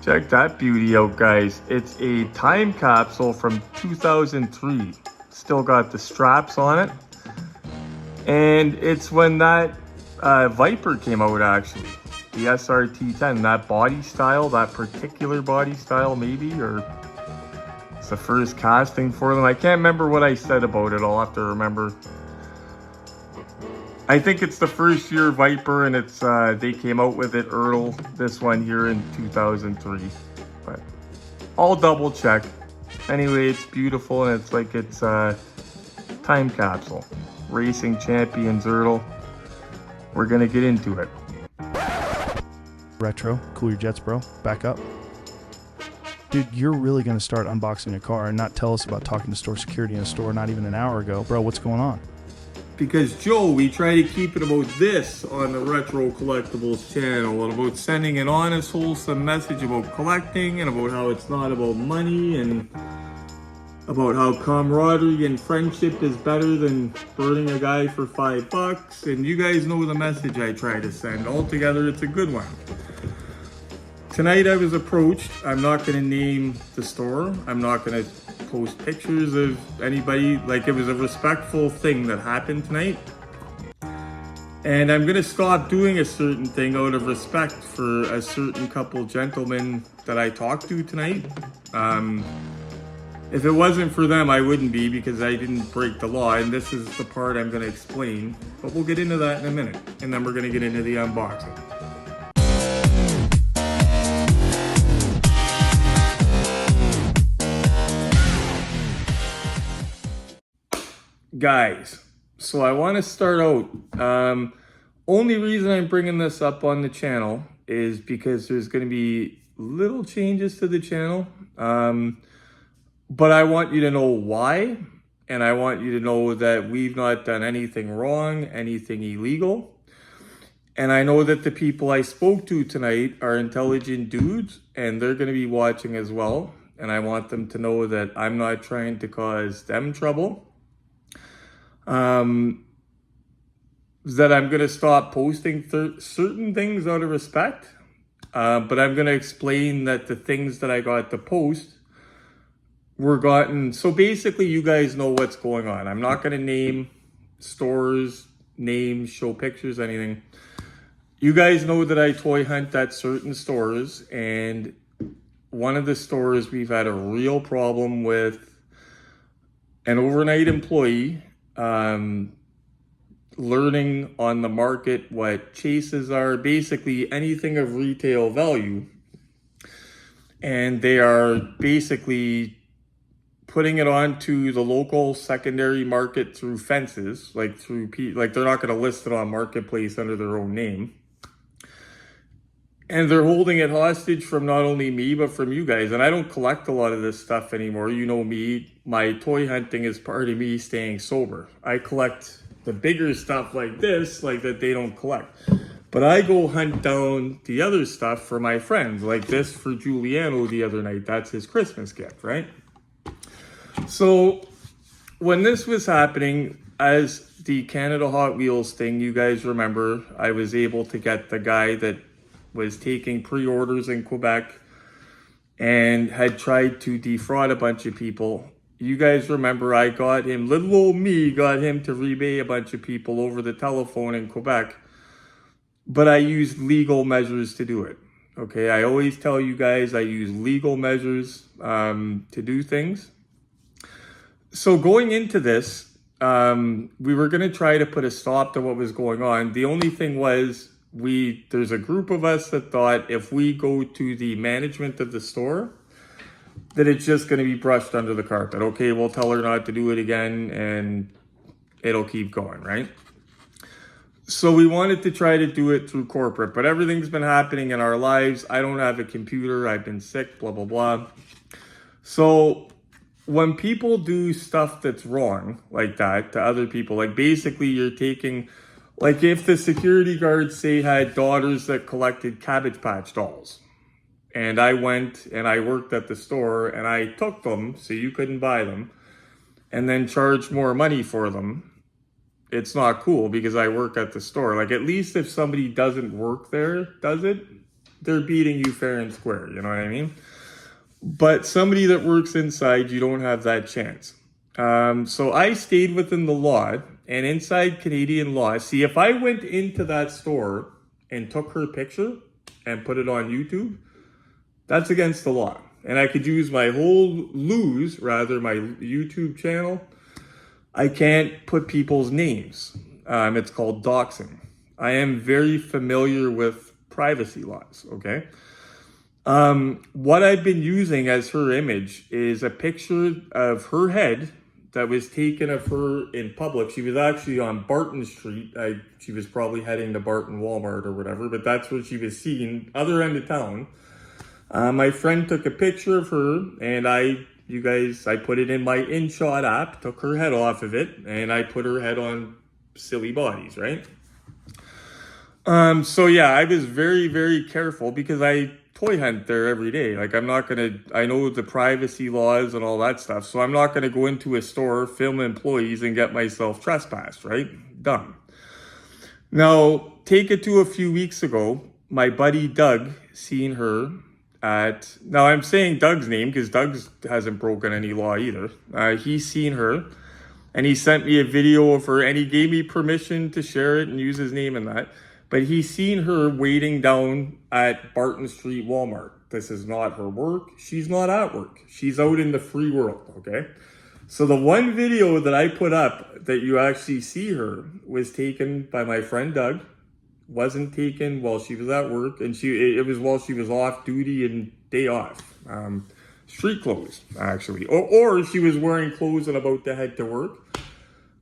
Check that beauty out, guys. It's a time capsule from 2003. Still got the straps on it. And it's when that Viper came out, actually. The SRT-10, that body style, that particular body style maybe, or it's the first casting for them. I can't remember what I said about it. I'll have to remember. I think it's the first year Viper, and it's they came out with it ERTL, this one here in 2003. But I'll double check. Anyway, it's beautiful, and it's like it's time capsule. Racing Champions ERTL. We're gonna get into it. Retro, cool your jets, bro. Back up. Dude, you're really gonna start unboxing a car and not tell us about talking to store security in a store not even an hour ago. Bro, what's going on? Because Joe, we try to keep it about this on the Retro Collectibles channel, and about sending an honest, wholesome message about collecting, and about how it's not about money, and about how camaraderie and friendship is better than burning a guy for $5. And you guys know the message I try to send. Altogether, it's a good one. Tonight I was approached. I'm not going to name the store. I'm not going to post pictures of anybody. Like, it was a respectful thing that happened tonight. And I'm going to stop doing a certain thing out of respect for a certain couple gentlemen that I talked to tonight. If it wasn't for them, I wouldn't be, because I didn't break the law, and this is the part I'm going to explain. But we'll get into that in a minute, and then we're going to get into the unboxing. Guys, so I want to start out. Only reason I'm bringing this up on the channel is because there's going to be little changes to the channel. But I want you to know why, and I want you to know that we've not done anything wrong, anything illegal. And I know that the people I spoke to tonight are intelligent dudes, and they're going to be watching as well. And I want them to know that I'm not trying to cause them trouble. That I'm going to stop posting certain things out of respect. But I'm going to explain that the things that I got to post were gotten. So basically, you guys know what's going on. I'm not going to name stores, names, show pictures, anything. You guys know that I toy hunt at certain stores, and one of the stores we've had a real problem with an overnight employee learning on the market what chases are, basically anything of retail value. And they are basically putting it onto the local secondary market through fences, like they're not going to list it on Marketplace under their own name. And they're holding it hostage from not only me, but from you guys. And I don't collect a lot of this stuff anymore. You know me, my toy hunting is part of me staying sober. I collect the bigger stuff like this, like that they don't collect. But I go hunt down the other stuff for my friends, like this for Giuliano the other night. That's his Christmas gift, right? So when this was happening, as the Canada Hot Wheels thing, you guys remember, I was able to get the guy that was taking pre-orders in Quebec and had tried to defraud a bunch of people. You guys remember, I got him, little old me, got him to rebate a bunch of people over the telephone in Quebec. But I used legal measures to do it. Okay, I always tell you guys I use legal measures to do things. So going into this, we were going to try to put a stop to what was going on. The only thing was, there's a group of us that thought if we go to the management of the store, that it's just going to be brushed under the carpet. Okay, we'll tell her not to do it again, and it'll keep going, right? So we wanted to try to do it through corporate, but everything's been happening in our lives. I don't have a computer. I've been sick, blah, blah, blah. So when people do stuff that's wrong like that to other people, like basically you're taking, like if the security guards, say, had daughters that collected Cabbage Patch dolls, and I went and I worked at the store and I took them so you couldn't buy them and then charged more money for them, it's not cool because I work at the store. Like, at least if somebody doesn't work there, does it, they're beating you fair and square, you know what I mean? But somebody that works inside, you don't have that chance. So I stayed within the law, and inside Canadian law, see, if I went into that store and took her picture and put it on YouTube, that's against the law. And I could use my my YouTube channel. I can't put people's names. It's called doxing. I am very familiar with privacy laws, okay? What I've been using as her image is a picture of her head that was taken of her in public. She was actually on Barton Street. She was probably heading to Barton Walmart or whatever, but that's where she was seen, other end of town. My friend took a picture of her, and I put it in my InShot app, took her head off of it, and I put her head on Silly Bodies, right? So yeah, I was very, very careful because I toy hunt there every day. Like, I know the privacy laws and all that stuff, so I'm not gonna go into a store, film employees, and get myself trespassed, right? Dumb. Now, take it to a few weeks ago, my buddy Doug seen her now I'm saying Doug's name because Doug hasn't broken any law either. He's seen her, and he sent me a video of her, and he gave me permission to share it and use his name in that. But he's seen her waiting down at Barton Street Walmart. This is not her work. She's not at work. She's out in the free world, okay? So the one video that I put up that you actually see her was taken by my friend Doug. Wasn't taken while she was at work, and it was while she was off duty and day off. Street clothes, actually. Or she was wearing clothes and about to head to work.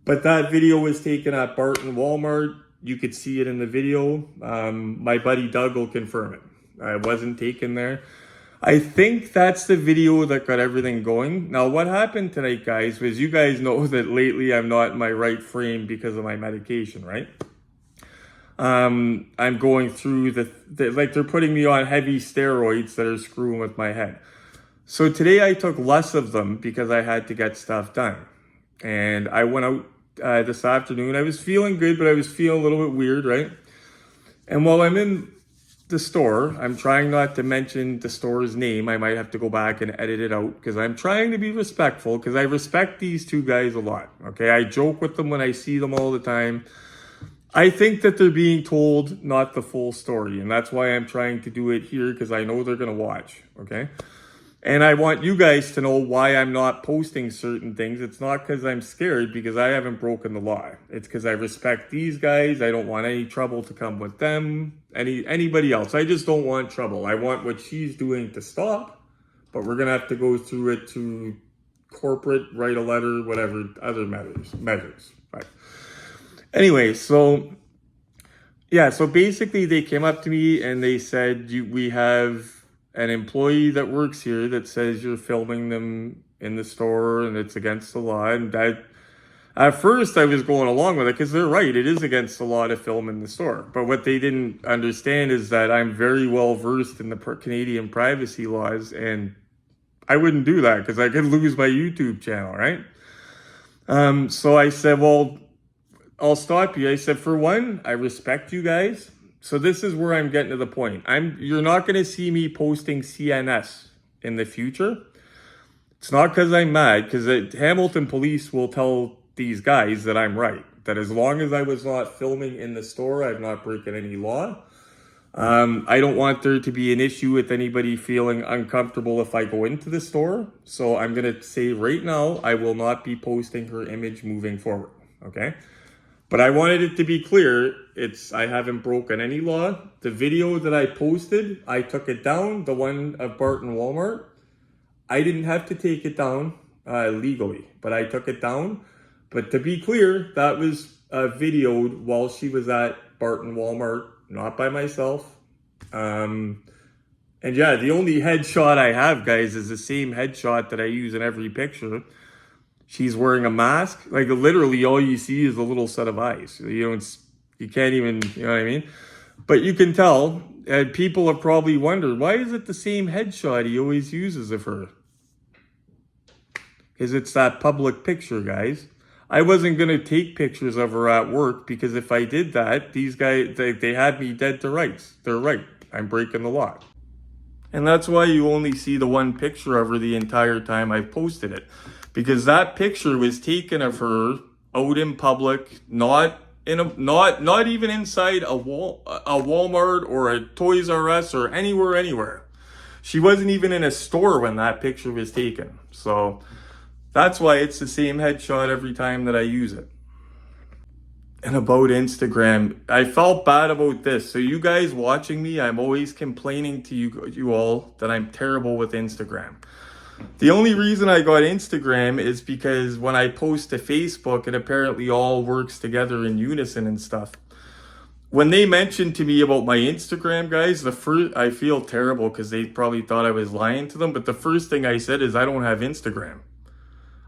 But that video was taken at Barton Walmart. You could see it in the video. My buddy Doug will confirm it. I wasn't taken there. I think that's the video that got everything going. Now, what happened tonight, guys, was you guys know that lately I'm not in my right frame because of my medication, right? I'm going through like they're putting me on heavy steroids that are screwing with my head. So today I took less of them because I had to get stuff done. And I went out this afternoon. I was feeling good, but I was feeling a little bit weird, right? And while I'm in the store, I'm trying not to mention the store's name. I might have to go back and edit it out because I'm trying to be respectful because I respect these two guys a lot, okay? I joke with them when I see them all the time. I think that they're being told not the full story, and that's why I'm trying to do it here because I know they're going to watch, okay? And I want you guys to know why I'm not posting certain things. It's not because I'm scared because I haven't broken the law. It's because I respect these guys. I don't want any trouble to come with them, anybody else. I just don't want trouble. I want what she's doing to stop, but we're going to have to go through it to corporate, write a letter, whatever, other measures, right? Anyway, so basically they came up to me and they said, we have an employee that works here that says you're filming them in the store and it's against the law. And at first I was going along with it because they're right. It is against the law to film in the store. But what they didn't understand is that I'm very well versed in the Canadian privacy laws, and I wouldn't do that because I could lose my YouTube channel, right? So I said, well, I'll stop you. I said, for one, I respect you guys. So this is where I'm getting to the point. You're not going to see me posting CNS in the future. It's not because I'm mad, because Hamilton Police will tell these guys that I'm right. That as long as I was not filming in the store, I've not broken any law. I don't want there to be an issue with anybody feeling uncomfortable if I go into the store. So I'm going to say right now, I will not be posting her image moving forward. Okay? But I wanted it to be clear, I haven't broken any law. The video that I posted, I took it down, the one of Barton Walmart. I didn't have to take it down legally, but I took it down. But to be clear, that was videoed while she was at Barton Walmart, not by myself. And yeah, the only headshot I have, guys, is the same headshot that I use in every picture. She's wearing a mask. Like, literally all you see is a little set of eyes. You can't even, you know what I mean? But you can tell, and people have probably wondered, why is it the same headshot he always uses of her? Because it's that public picture, guys. I wasn't going to take pictures of her at work because if I did that, these guys, they had me dead to rights. They're right. I'm breaking the law. And that's why you only see the one picture of her the entire time I've posted it. Because that picture was taken of her out in public, not even inside a Walmart or a Toys R Us or anywhere. She wasn't even in a store when that picture was taken. So that's why it's the same headshot every time that I use it. And about Instagram, I felt bad about this. So you guys watching me, I'm always complaining to you all that I'm terrible with Instagram. The only reason I got Instagram is because when I post to Facebook, it apparently all works together in unison and stuff. When they mentioned to me about my Instagram, guys, I feel terrible because they probably thought I was lying to them. But the first thing I said is I don't have Instagram.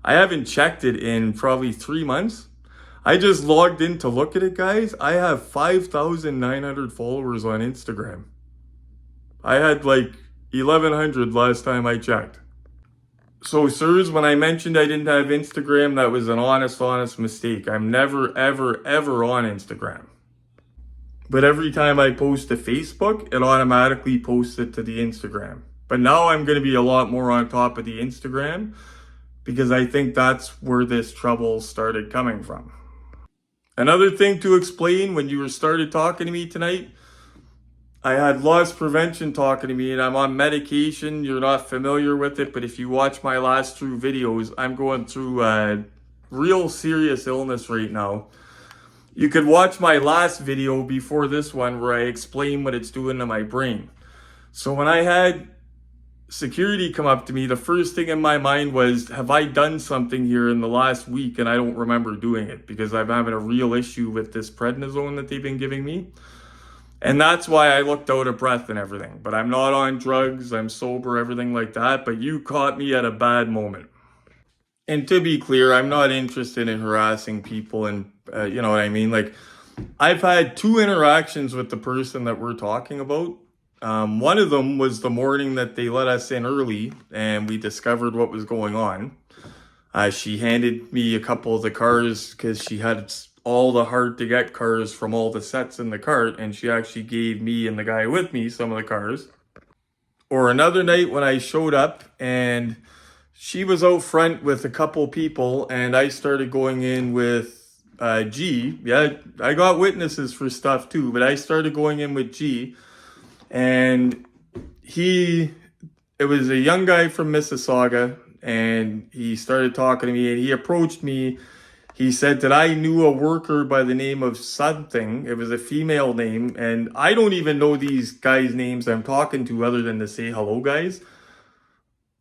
I haven't checked it in probably 3 months. I just logged in to look at it, guys. I have 5,900 followers on Instagram. I had like 1,100 last time I checked. So, sirs, when I mentioned I didn't have Instagram, that was an honest mistake. I'm never, ever on Instagram. But every time I post to Facebook, it automatically posts it to the Instagram. But now I'm going to be a lot more on top of the Instagram because I think that's where this trouble started coming from. Another thing to explain, when you started talking to me tonight, I had loss prevention talking to me and I'm on medication. You're not familiar with it, but if you watch my last 2 videos, I'm going through a real serious illness right now. You could watch my last video before this one where I explain what it's doing to my brain. So when I had security come up to me, the first thing in my mind was, have I done something here in the last week and I don't remember doing it because I'm having a real issue with this prednisone that they've been giving me. And that's why I looked out of breath and everything. But I'm not on drugs, I'm sober, everything like that. But you caught me at a bad moment. And to be clear, I'm not interested in harassing people and, you know what I mean? Like, I've had 2 interactions with the person that we're talking about. One of them was the morning that they let us in early and we discovered what was going on. She handed me a couple of the cars because she had all the hard to get cars from all the sets in the cart, and she actually gave me and the guy with me some of the cars. Or another night when I showed up and she was out front with a couple people and I started going in with G. Yeah, I got witnesses for stuff too, but I started going in with G. And it was a young guy from Mississauga, and he started talking to me and he approached me. He said that I knew a worker by the name of something. It was a female name, and I don't even know these guys' names I'm talking to other than to say hello, guys.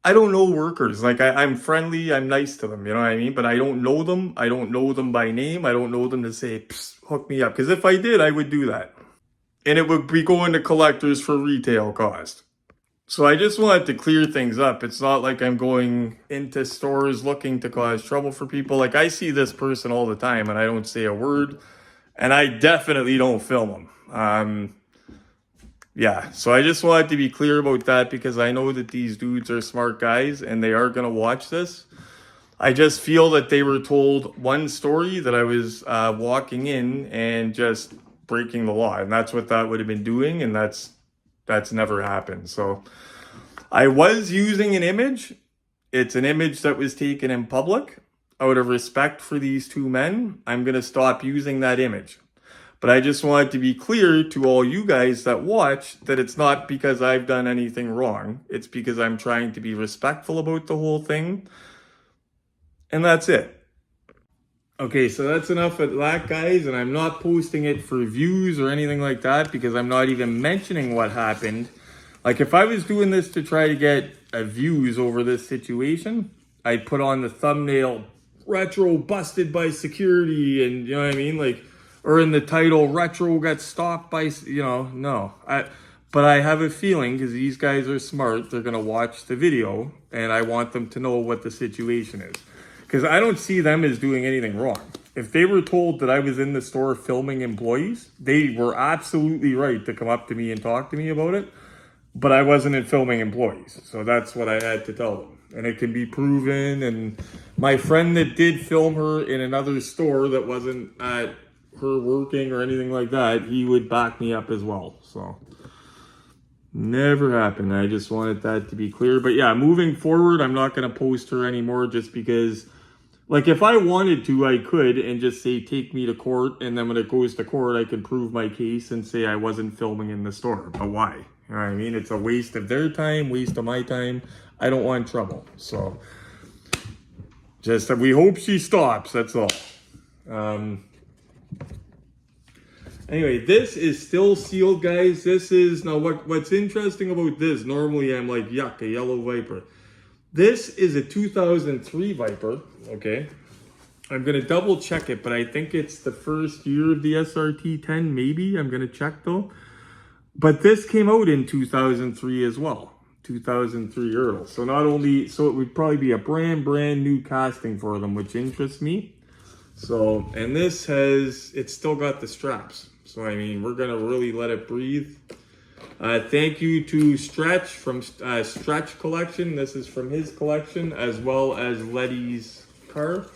I don't know workers. Like, I'm friendly, I'm nice to them, you know what I mean? But I don't know them. I don't know them by name. I don't know them to say, hook me up. Because if I did, I would do that. And it would be going to collectors for retail cost. So I just wanted to clear things up. It's not like I'm going into stores looking to cause trouble for people. Like, I see this person all the time and I don't say a word. And I definitely don't film them. Yeah, so I just wanted to be clear about that because I know that these dudes are smart guys and they are going to watch this. I just feel that they were told one story that I was walking in and just breaking the law, and that's what that would have been doing, and that's never happened. So I was using an image. It's an image that was taken in public. Out of respect for these 2 men, I'm going to stop using that image. But I just wanted to be clear to all you guys that watch that it's not because I've done anything wrong. It's because I'm trying to be respectful about the whole thing. And that's it. Okay, so that's enough of that, guys, and I'm not posting it for views or anything like that because I'm not even mentioning what happened. Like, if I was doing this to try to get views over this situation, I'd put on the thumbnail, retro busted by security, and you know what I mean? Like, or in the title, retro got stopped by, you know, no. But I have a feeling, because these guys are smart, they're going to watch the video, and I want them to know what the situation is. Because I don't see them as doing anything wrong. If they were told that I was in the store filming employees, they were absolutely right to come up to me and talk to me about it. But I wasn't filming employees. So that's what I had to tell them. And it can be proven. And my friend that did film her in another store that wasn't at her working or anything like that, he would back me up as well. So Never happened. I just wanted that to be clear. But yeah, moving forward, I'm not going to post her anymore just because, like, if I wanted to, I could and just say, take me to court. And then when it goes to court, I can prove my case and say I wasn't filming in the store. But why? You know what I mean? It's a waste of their time, waste of my time. I don't want trouble. So just we hope she stops. That's all. Anyway, this is still sealed, guys. This is, now what's interesting about this, normally I'm like, yuck, a yellow Viper. This is a 2003 Viper, okay? I'm going to double check it, but I think it's the first year of the SRT-10, maybe. I'm going to check though. But this came out in 2003 as well. 2003 ERTL. So not only, so it would probably be a brand new casting for them, which interests me. So, and this has, it's still got the straps. So, I mean, we're going to really let it breathe. Thank you to Stretch from Stretch Collection. This is from his collection, as well as Letty's car.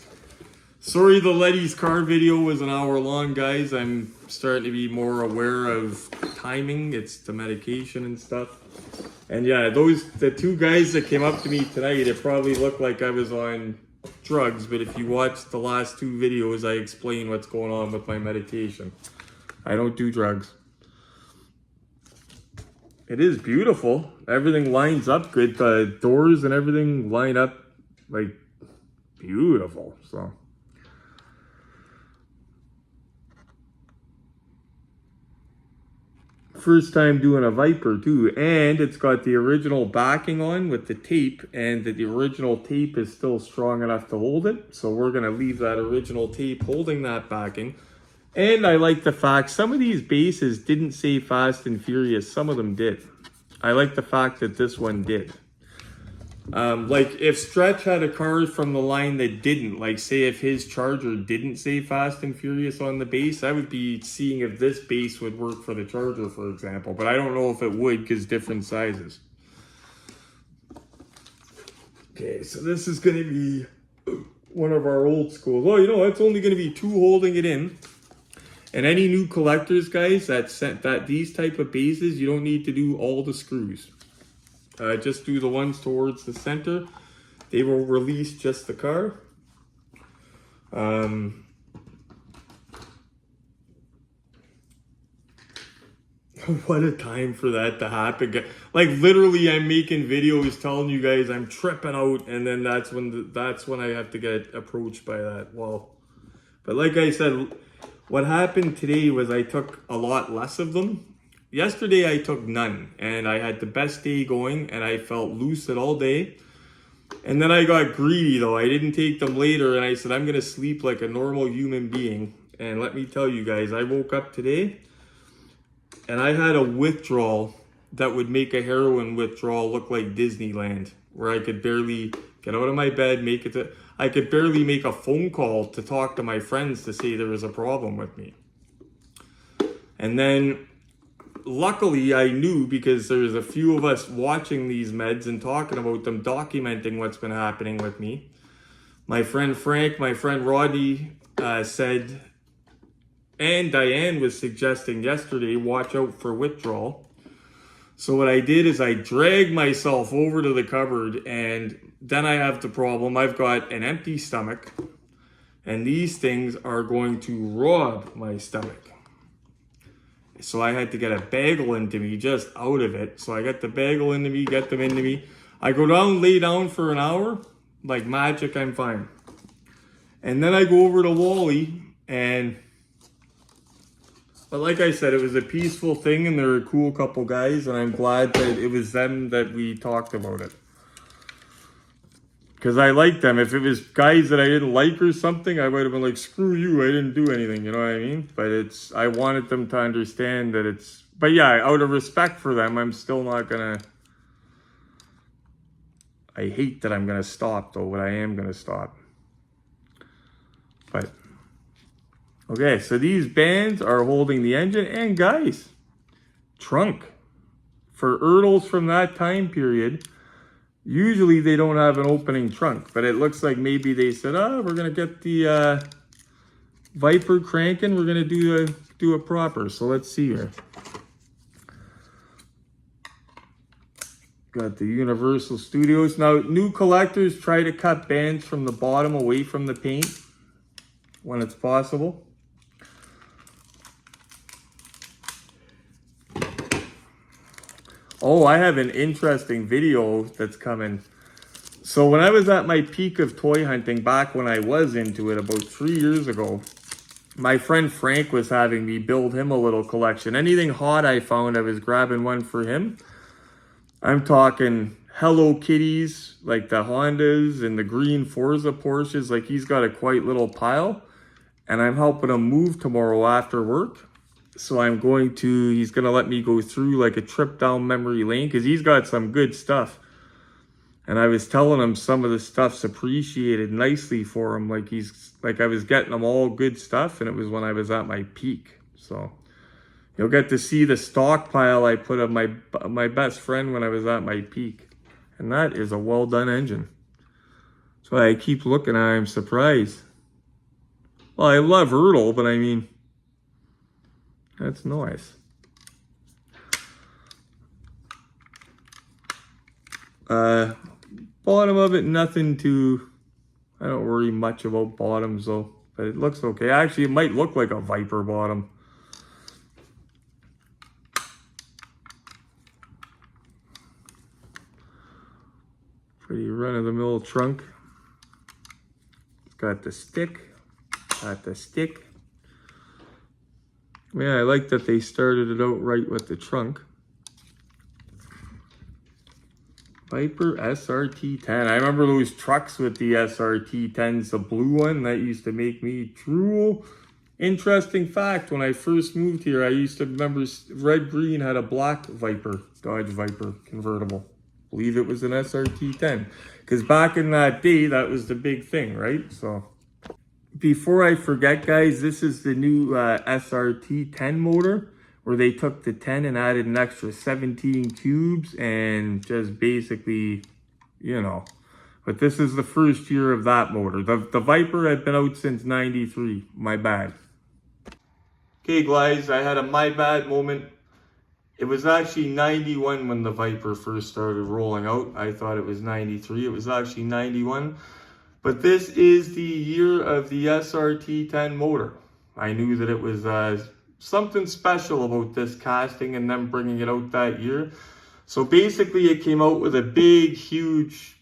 Sorry the Letty's car video was an hour long, guys. I'm starting to be more aware of timing. It's the medication and stuff. And yeah, the two guys that came up to me tonight, it probably looked like I was on drugs, but if you watch the last two videos, I explain what's going on with my medication. I don't do drugs. It is beautiful. Everything lines up good. The doors and everything line up like beautiful. So first time doing a Viper too, and it's got the original backing on with the tape, and the original tape is still strong enough to hold it. So we're gonna leave that original tape holding that backing. And I like the fact some of these bases didn't say Fast and Furious, some of them did. I like the fact that this one did. Like if Stretch had a car from the line that didn't, like say if his Charger didn't say Fast and Furious on the base, I would be seeing if this base would work for the Charger, for example. But I don't know if it would because different sizes. Okay, so this is going to be one of our old schools. Oh, you know, it's only going to be two holding it in. And any new collectors, guys, that these type of bases, you don't need to do all the screws. Just do the ones towards the center. They will release just the car. What a time for that to happen. Like literally I'm making videos telling you guys I'm tripping out, and then that's when I have to get approached by that. Well, but like I said, what happened today was I took a lot less of them. Yesterday I took none, and I had the best day going, and I felt lucid all day. And then I got greedy though. I didn't take them later, and I said I'm gonna sleep like a normal human being. And let me tell you guys, I woke up today and I had a withdrawal that would make a heroin withdrawal look like Disneyland, where I could barely get out of my bed, I could barely make a phone call to talk to my friends to say there was a problem with me. And then luckily I knew, because there's a few of us watching these meds and talking about them, documenting what's been happening with me. My friend Frank, my friend Rodney said, and Diane was suggesting yesterday, watch out for withdrawal. So what I did is I dragged myself over to the cupboard, and then I have the problem. I've got an empty stomach, and these things are going to rob my stomach. So I had to get a bagel into me just out of it. So I got the bagel into me, get them into me. I go down, lay down for an hour, like magic, I'm fine. And then I go over to Wally, but like I said, it was a peaceful thing, and they're a cool couple guys, and I'm glad that it was them that we talked about it. Because I like them. If it was guys that I didn't like or something, I would have been like, screw you, I didn't do anything, you know what I mean? But I wanted them to understand that but yeah, out of respect for them, I'm still not gonna, I hate that I'm gonna stop though, but I am gonna stop. But, okay, so these bands are holding the engine, and guys, trunk. For ERTLs from that time period, usually they don't have an opening trunk, but it looks like maybe they said, we're gonna get the Viper cranking, we're gonna do it proper. So let's see here. Got the Universal Studios. Now, new collectors try to cut bands from the bottom away from the paint when it's possible. Oh, I have an interesting video that's coming. So when I was at my peak of toy hunting, back when I was into it about 3 years ago, my friend Frank was having me build him a little collection. Anything hot I found, I was grabbing one for him. I'm talking Hello Kitties, like the Hondas and the green Forza Porsches. Like, he's got a quite little pile. And I'm helping him move tomorrow after work. So he's going to let me go through like a trip down memory lane because he's got some good stuff. And I was telling him some of the stuff's appreciated nicely for him. Like I was getting him all good stuff, and it was when I was at my peak. So you'll get to see the stockpile I put on my best friend when I was at my peak. And that is a well done engine. So I keep looking at him surprised. Well, I love ERTL, but I mean, that's nice. Bottom of it, nothing too, I don't worry much about bottoms though, but it looks okay. Actually, it might look like a Viper bottom. Pretty run-of-the-mill trunk. It's got the stick. Yeah, I like that they started it out right with the trunk. Viper SRT-10. I remember those trucks with the SRT-10s, the blue one, that used to make me drool. Interesting fact, when I first moved here, I used to remember Red Green had a black Viper, Dodge Viper convertible. I believe it was an SRT-10. Because back in that day, that was the big thing, right? So, before I forget, guys, this is the new SRT-10 motor, where they took the 10 and added an extra 17 cubes and just basically, you know. But this is the first year of that motor. The Viper had been out since 93. My bad. Okay, guys, I had a my bad moment. It was actually 91 when the Viper first started rolling out. I thought it was 93. It was actually 91. But this is the year of the SRT-10 motor. I knew that it was something special about this casting and them bringing it out that year. So basically it came out with a big, huge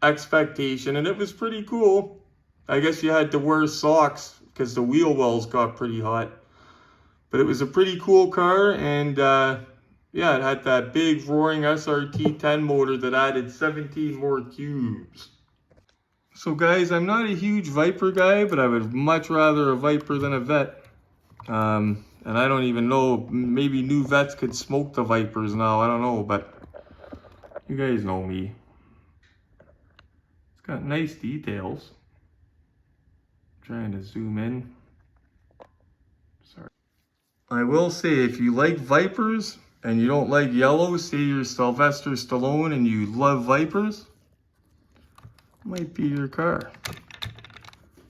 expectation, and it was pretty cool. I guess you had to wear socks because the wheel wells got pretty hot. But it was a pretty cool car, and yeah, it had that big roaring SRT-10 motor that added 17 more cubes. So guys, I'm not a huge Viper guy, but I would much rather a Viper than a Vet. And I don't even know, maybe new Vets could smoke the Vipers now, I don't know, but you guys know me. It's got nice details. Trying to zoom in. Sorry. I will say, if you like Vipers and you don't like yellow, say you're Sylvester Stallone and you love Vipers, might be your car.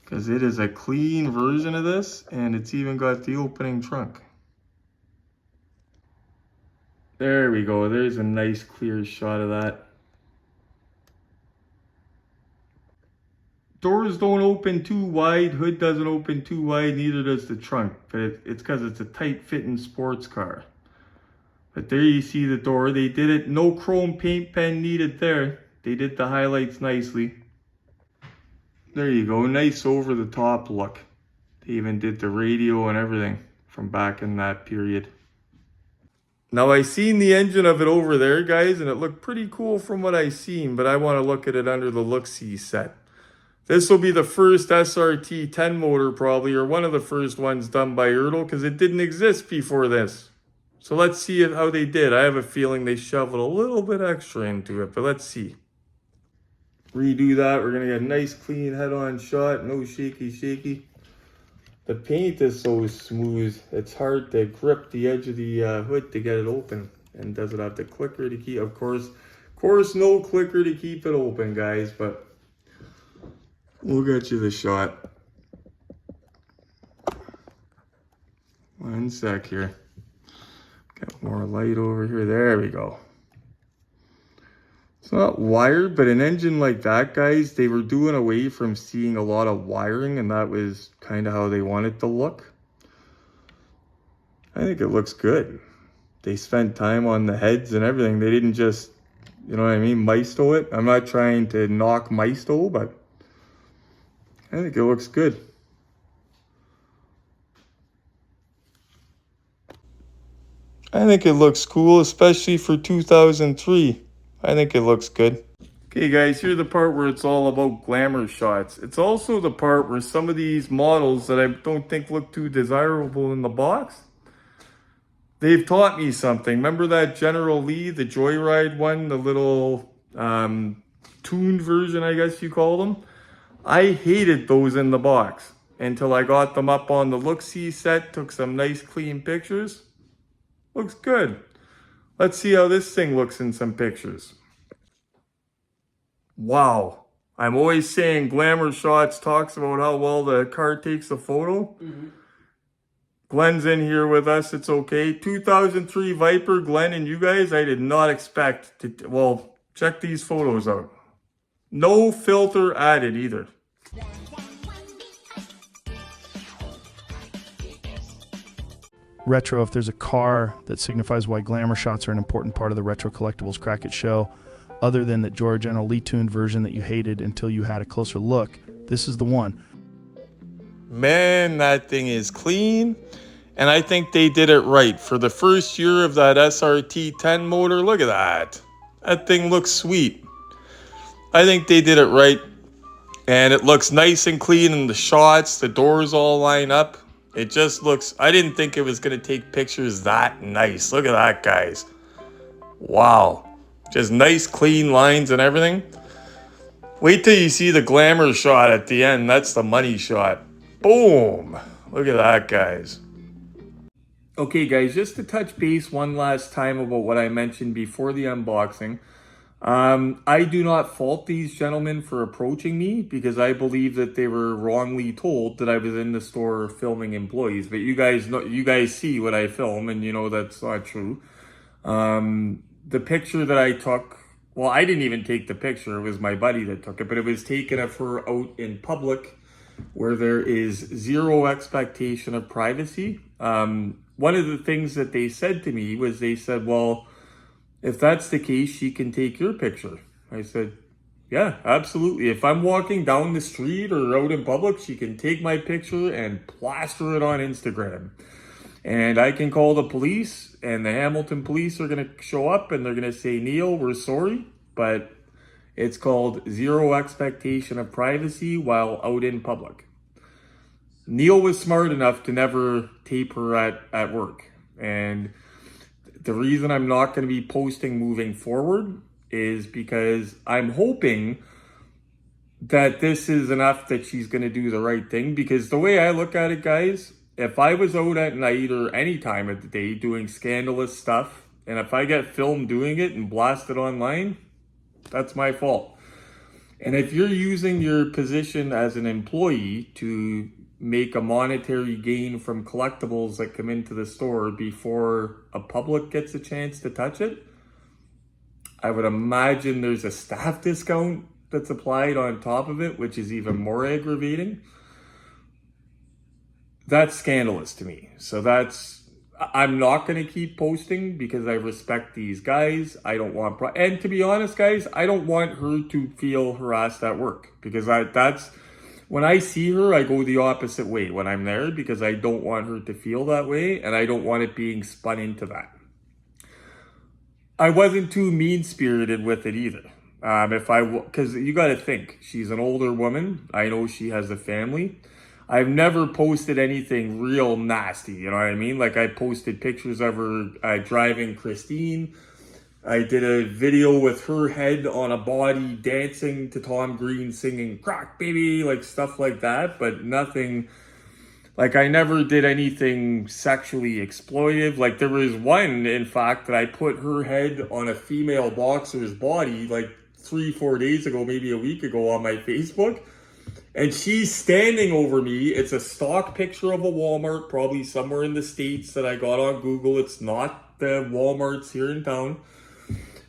Because it is a clean version of this, and it's even got the opening trunk. There we go, there's a nice clear shot of that. Doors don't open too wide, hood doesn't open too wide, neither does the trunk. But it's because it's a tight fitting sports car. But there you see the door, they did it, no chrome paint pen needed there. They did the highlights nicely. There you go, nice over the top look. They even did the radio and everything from back in that period. Now I seen the engine of it over there, guys, and it looked pretty cool from what I seen, but I want to look at it under the look-see set. This will be the first SRT-10 motor probably, or one of the first ones done by ERTL, because it didn't exist before this. So let's see how they did. I have a feeling they shoveled a little bit extra into it, but let's see. Redo that, we're gonna get a nice clean head-on shot, no shaky. The paint is so smooth, it's hard to grip the edge of the hood to get it open. And does it have the clicker to keep, of course no clicker to keep it open, guys, but we'll get you the shot. One sec here. Got more light over here, there we go. It's not wired, but an engine like that, guys, they were doing away from seeing a lot of wiring, and that was kind of how they wanted to look. I think it looks good. They spent time on the heads and everything. They didn't just, you know what I mean, Maisto it. I'm not trying to knock Maisto, but I think it looks good. I think it looks cool, especially for 2003. I think it looks good. Okay guys, here's the part where it's all about glamour shots. It's also the part where some of these models that I don't think look too desirable in the box, they've taught me something. Remember that General Lee, the Joyride one, the little tuned version, I guess you call them? I hated those in the box until I got them up on the look-see set, took some nice clean pictures. Looks good. Let's see how this thing looks in some pictures. Wow. I'm always saying Glamour Shots talks about how well the car takes a photo. Glenn's in here with us. It's okay. 2003 Viper, Glenn and you guys, I did not expect to... Well, check these photos out. No filter added either. Retro, if there's a car that signifies why glamour shots are an important part of the Retro Collectibles Crack It show, other than that George General Lee tuned version that you hated until you had a closer look, this is the one. Man, that thing is clean. And I think they did it right. For the first year of that SRT-10 motor, look at that. That thing looks sweet. I think they did it right. And it looks nice and clean in the shots. The doors all line up. It just looks... I didn't think it was going to take pictures that nice. Look at that, guys. Wow. Just nice, clean lines and everything. Wait till you see the glamour shot at the end. That's the money shot. Boom. Look at that, guys. Okay, guys, just to touch base one last time about what I mentioned before the unboxing. I do not fault these gentlemen for approaching me because I believe that they were wrongly told that I was in the store filming employees. But you guys know, you guys see what I film, and you know that's not true. The picture that I took, well, I didn't even take the picture. It was my buddy that took it, but it was taken of her out in public where there is zero expectation of privacy. One of the things that they said to me was they said, well, if that's the case, she can take your picture. I said, yeah, absolutely. If I'm walking down the street or out in public, she can take my picture and plaster it on Instagram. And I can call the police, and the Hamilton police are going to show up and they're going to say, Neil, we're sorry, but it's called zero expectation of privacy while out in public. Neil was smart enough to never tape her at work. And the reason I'm not going to be posting moving forward is because I'm hoping that this is enough that she's going to do the right thing. Because the way I look at it, guys, if I was out at night or any time of the day doing scandalous stuff, and if I get filmed doing it and blasted online, that's my fault. And if you're using your position as an employee to make a monetary gain from collectibles that come into the store before a public gets a chance to touch it, I would imagine there's a staff discount that's applied on top of it, which is even more aggravating. That's scandalous to me. So I'm not going to keep posting because I respect these guys. I don't want, and to be honest, guys, I don't want her to feel harassed at work because that's, when I see her, I go the opposite way when I'm there because I don't want her to feel that way and I don't want it being spun into that. I wasn't too mean-spirited with it either. Because you got to think, she's an older woman. I know she has a family. I've never posted anything real nasty, you know what I mean? Like I posted pictures of her driving Christine. I did a video with her head on a body dancing to Tom Green singing "Crack Baby," like stuff like that, but nothing, like I never did anything sexually exploitive. Like there was one, in fact, that I put her head on a female boxer's body like 3-4 days ago, maybe a week ago on my Facebook. And she's standing over me. It's a stock picture of a Walmart, probably somewhere in the States that I got on Google. It's not the Walmarts here in town.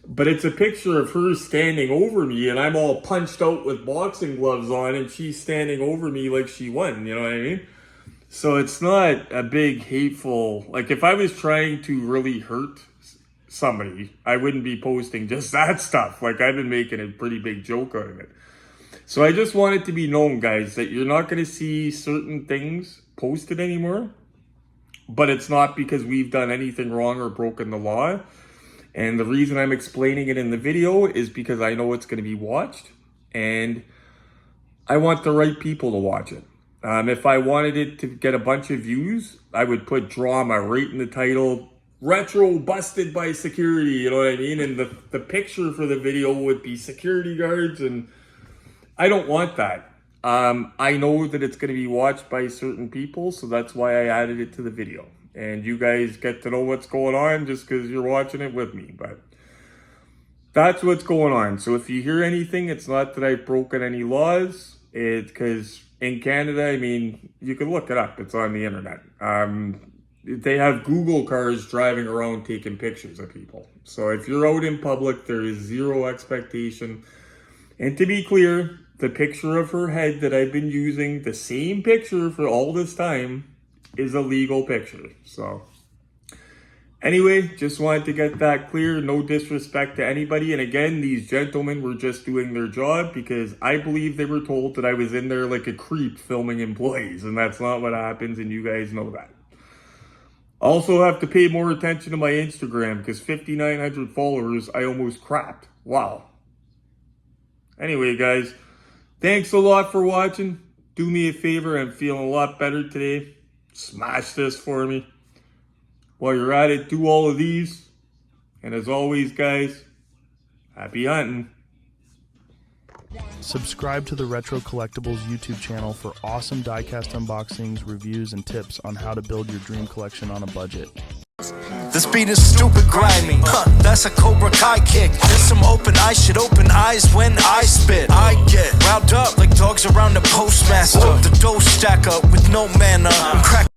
But it's a picture of her standing over me, and I'm all punched out with boxing gloves on, and she's standing over me like she won, you know what I mean? So it's not a big hateful, like if I was trying to really hurt somebody, I wouldn't be posting just that stuff. Like I've been making a pretty big joke out of it. So I just want it to be known, guys, that you're not going to see certain things posted anymore, but it's not because we've done anything wrong or broken the law. And the reason I'm explaining it in the video is because I know it's going to be watched, and I want the right people to watch it. If I wanted it to get a bunch of views, I would put drama right in the title, retro busted by security, you know what I mean? And the picture for the video would be security guards, and I don't want that. I know that it's going to be watched by certain people, so that's why I added it to the video. And you guys get to know what's going on just because you're watching it with me. But that's what's going on. So if you hear anything, it's not that I've broken any laws. It's because in Canada, I mean, you can look it up. It's on the internet. They have Google cars driving around taking pictures of people. So if you're out in public, there is zero expectation. And to be clear, the picture of her head that I've been using, the same picture for all this time, is a legal picture. So anyway, just wanted to get that clear. No disrespect to anybody. And again, these gentlemen were just doing their job because I believe they were told that I was in there like a creep filming employees, and that's not what happens, and you guys know that. Also have to pay more attention to my Instagram because 5,900 followers, I almost crapped. Wow. Anyway, guys, thanks a lot for watching. Do me a favor, I'm feeling a lot better today. Smash this for me. While you're at it, do all of these. And as always, guys, happy hunting. Subscribe to the Retro Collectibles YouTube channel for awesome diecast unboxings, reviews, and tips on how to build your dream collection on a budget. This beat is stupid grimy, that's a Cobra Kai kick. There's some open eyes, shit open eyes when I spit. I get riled up like dogs around the postmaster. The dough stack up with no manner.